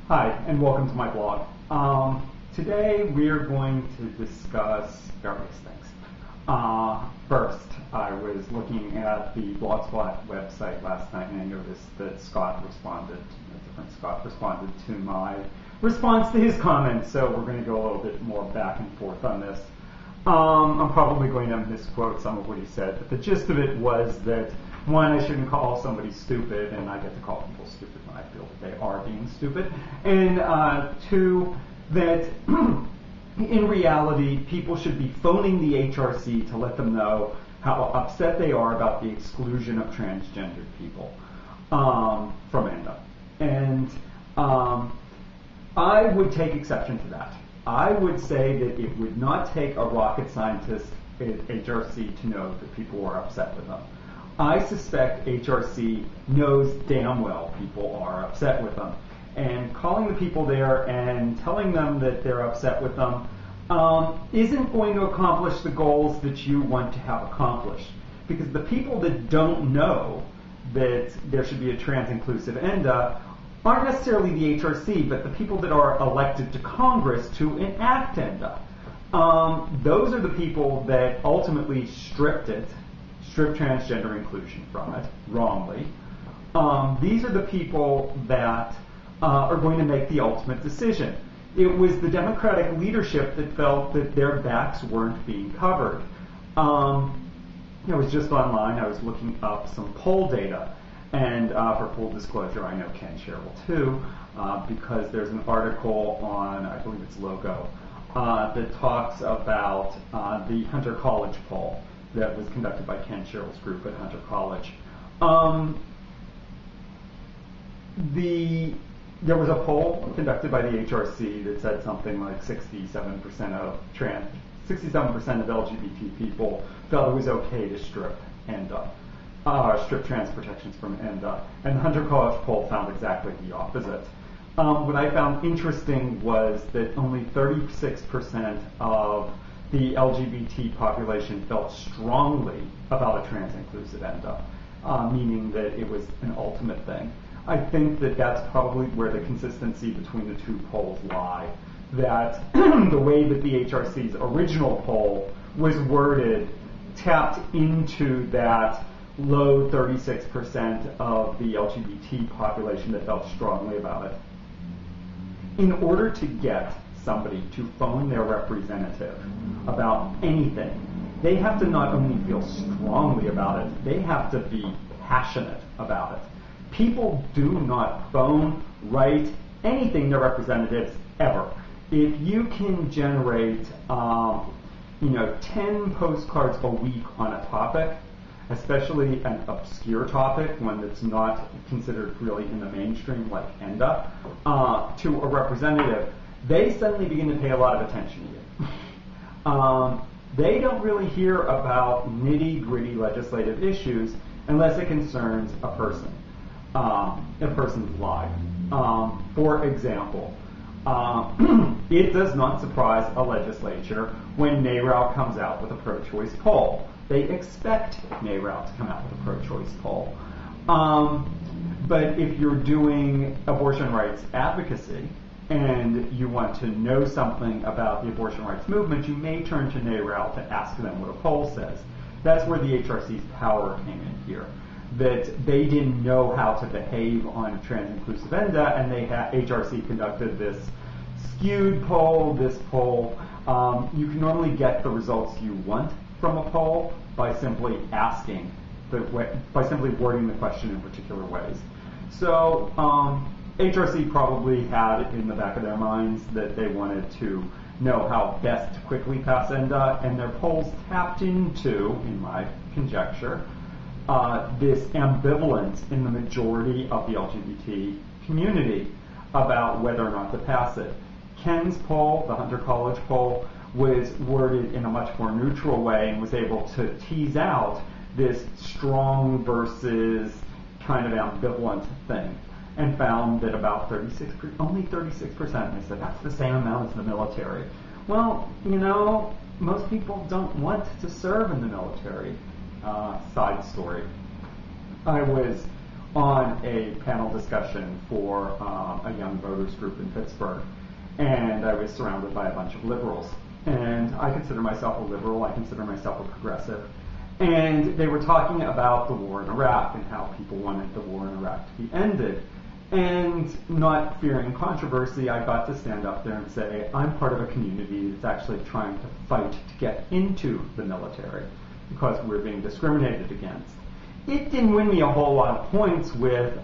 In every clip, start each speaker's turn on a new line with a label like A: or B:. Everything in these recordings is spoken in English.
A: Hi, and welcome to my blog. Today we're going to discuss various things. First, I was looking at the Blogspot website last night and I noticed that a different Scott responded to my response to his comments, so we're going to go a little bit more back and forth on this. I'm probably going to misquote some of what he said, but the gist of it was that, one, I shouldn't call somebody stupid, and I get to call people stupid when I feel that they are being stupid. And two, that in reality, people should be phoning the HRC to let them know how upset they are about the exclusion of transgendered people from ENDA. And I would take exception to that. I would say that it would not take a rocket scientist at HRC to know that people are upset with them. I suspect HRC knows damn well people are upset with them. And calling the people there and telling them that they're upset with them isn't going to accomplish the goals that you want to have accomplished. Because the people that don't know that there should be a trans-inclusive ENDA aren't necessarily the HRC, but the people that are elected to Congress to enact ENDA. Those are the people that ultimately strip transgender inclusion from it, wrongly. These are the people that are going to make the ultimate decision. It was the Democratic leadership that felt that their backs weren't being covered. I was just online, I was looking up some poll data. And for full disclosure, I know Ken Sherrill too, because there's an article on, I believe it's Logo, that talks about the Hunter College poll that was conducted by Ken Sherrill's group at Hunter College. There was a poll conducted by the HRC that said something like 67% of LGBT people felt it was okay to strip ENDA. Strip trans protections from ENDA, and the Hunter College poll found exactly the opposite. What I found interesting was that only 36% of the LGBT population felt strongly about a trans-inclusive ENDA, meaning that it was an ultimate thing. I think that that's probably where the consistency between the two polls lie, that the way that the HRC's original poll was worded tapped into that low 36% of the LGBT population that felt strongly about it. In order to get somebody to phone their representative about anything, they have to not only feel strongly about it, they have to be passionate about it. People do not phone, write anything to representatives ever. If you can generate 10 postcards a week on a topic, especially an obscure topic, one that's not considered really in the mainstream like ENDA, to a representative, they suddenly begin to pay a lot of attention to you. They don't really hear about nitty-gritty legislative issues unless it concerns a person's life. For example, it does not surprise a legislature when NARAL comes out with a pro-choice poll. They expect NARAL to come out with a pro-choice poll. But if you're doing abortion rights advocacy and you want to know something about the abortion rights movement, you may turn to NARAL to ask them what a poll says. That's where the HRC's power came in here. That they didn't know how to behave on a trans-inclusive ENDA, and HRC conducted this skewed poll, this poll. You can normally get the results you want from a poll by simply wording the question in particular ways. So HRC probably had it in the back of their minds that they wanted to know how best to quickly pass ENDA, and their polls tapped into, in my conjecture, this ambivalence in the majority of the LGBT community about whether or not to pass it. Ken's poll, the Hunter College poll, was worded in a much more neutral way and was able to tease out this strong versus kind of ambivalent thing, and found that about only 36%, they said that's the same amount as the military. Well, most people don't want to serve in the military. Side story. I was on a panel discussion for a young voters group in Pittsburgh, and I was surrounded by a bunch of liberals. And I consider myself a liberal, I consider myself a progressive. And they were talking about the war in Iraq and how people wanted the war in Iraq to be ended. And not fearing controversy, I got to stand up there and say, I'm part of a community that's actually trying to fight to get into the military because we're being discriminated against. It didn't win me a whole lot of points with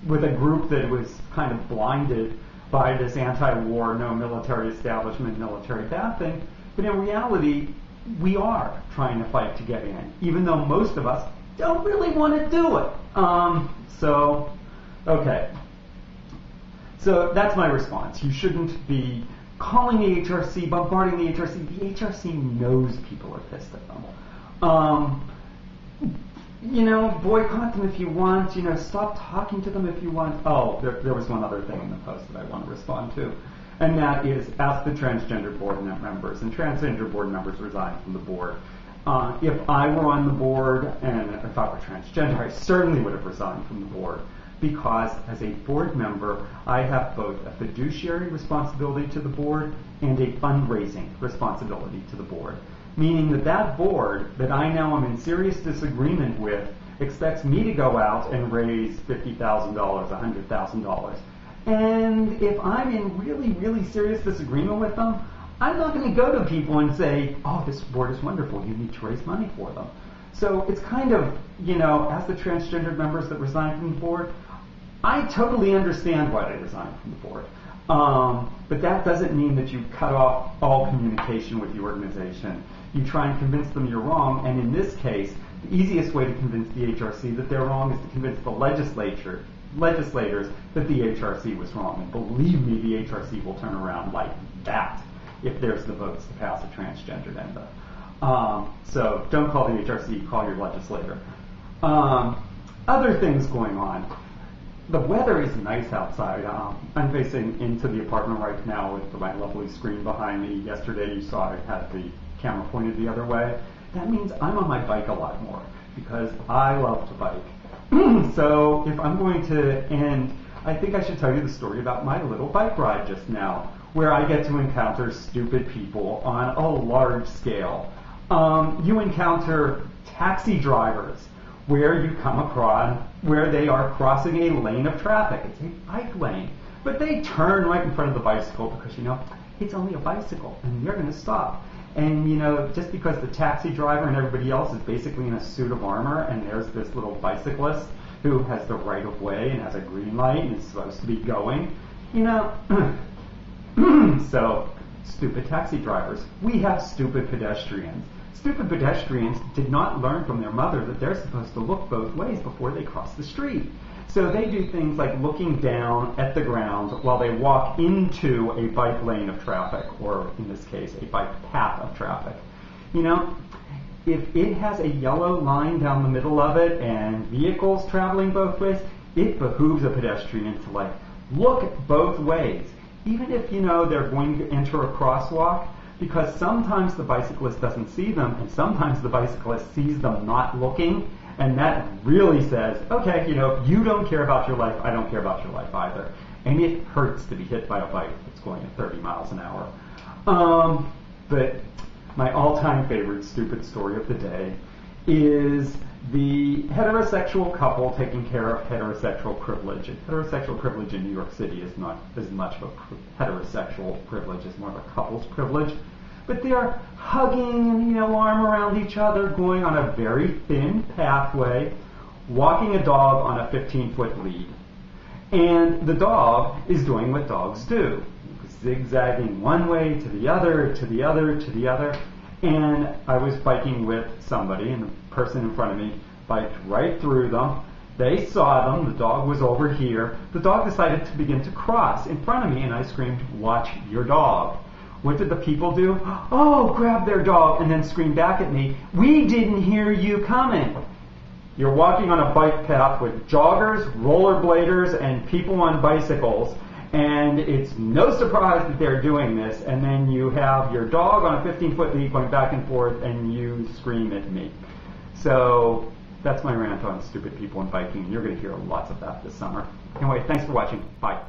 A: a group that was kind of blinded by this anti-war, no military establishment, military bad thing. But in reality, we are trying to fight to get in, even though most of us don't really want to do it. Okay. So that's my response. You shouldn't be calling the HRC, bombarding the HRC. The HRC knows people are pissed at them. Boycott them if you want. Stop talking to them if you want. Oh, there was one other thing in the post that I want to respond to, and that is ask the transgender board members. And transgender board members resign from the board. If I were on the board and if I were transgender, I certainly would have resigned from the board. Because as a board member, I have both a fiduciary responsibility to the board and a fundraising responsibility to the board. Meaning that board that I now am in serious disagreement with expects me to go out and raise $50,000, $100,000. And if I'm in really, really serious disagreement with them, I'm not going to go to people and say, oh, this board is wonderful, you need to raise money for them. So it's kind of, as the transgender members that resign from the board, I totally understand why they resigned from the board. But that doesn't mean that you cut off all communication with the organization. You try and convince them you're wrong, and in this case, the easiest way to convince the HRC that they're wrong is to convince the legislators that the HRC was wrong. And believe me, the HRC will turn around like that if there's the votes to pass a transgender agenda. So don't call the HRC, call your legislator. Other things going on. The weather is nice outside. I'm facing into the apartment right now with my lovely screen behind me. Yesterday you saw I had the camera pointed the other way. That means I'm on my bike a lot more because I love to bike. So if I'm going to end, I think I should tell you the story about my little bike ride just now, where I get to encounter stupid people on a large scale. You encounter taxi drivers where you come across where they are crossing a lane of traffic. It's a bike lane. But they turn right in front of the bicycle because, it's only a bicycle and they're going to stop. And, just because the taxi driver and everybody else is basically in a suit of armor and there's this little bicyclist who has the right of way and has a green light and is supposed to be going, so, stupid taxi drivers. We have stupid pedestrians. Stupid pedestrians did not learn from their mother that they're supposed to look both ways before they cross the street. So they do things like looking down at the ground while they walk into a bike lane of traffic, or in this case, a bike path of traffic. If it has a yellow line down the middle of it and vehicles traveling both ways, it behooves a pedestrian to look both ways. Even if they're going to enter a crosswalk, because sometimes the bicyclist doesn't see them, and sometimes the bicyclist sees them not looking, and that really says, okay, if you don't care about your life, I don't care about your life either. And it hurts to be hit by a bike that's going at 30 miles an hour. But my all-time favorite stupid story of the day is the heterosexual couple taking care of heterosexual privilege. And heterosexual privilege in New York City is not as much of a heterosexual privilege as more of a couple's privilege. But they're hugging and, arm around each other, going on a very thin pathway, walking a dog on a 15-foot lead. And the dog is doing what dogs do, zigzagging one way to the other, to the other, to the other. And I was biking with somebody, and the person in front of me biked right through them. They saw them. The dog was over here. The dog decided to begin to cross in front of me, and I screamed, "Watch your dog." What did the people do? Oh, grab their dog, and then scream back at me, "We didn't hear you coming." You're walking on a bike path with joggers, rollerbladers, and people on bicycles, and it's no surprise that they're doing this, and then you have your dog on a 15-foot lead going back and forth, and you scream at me. So That's my rant on stupid people and biking. You're going to hear lots of that this summer. Anyway, thanks for watching. Bye.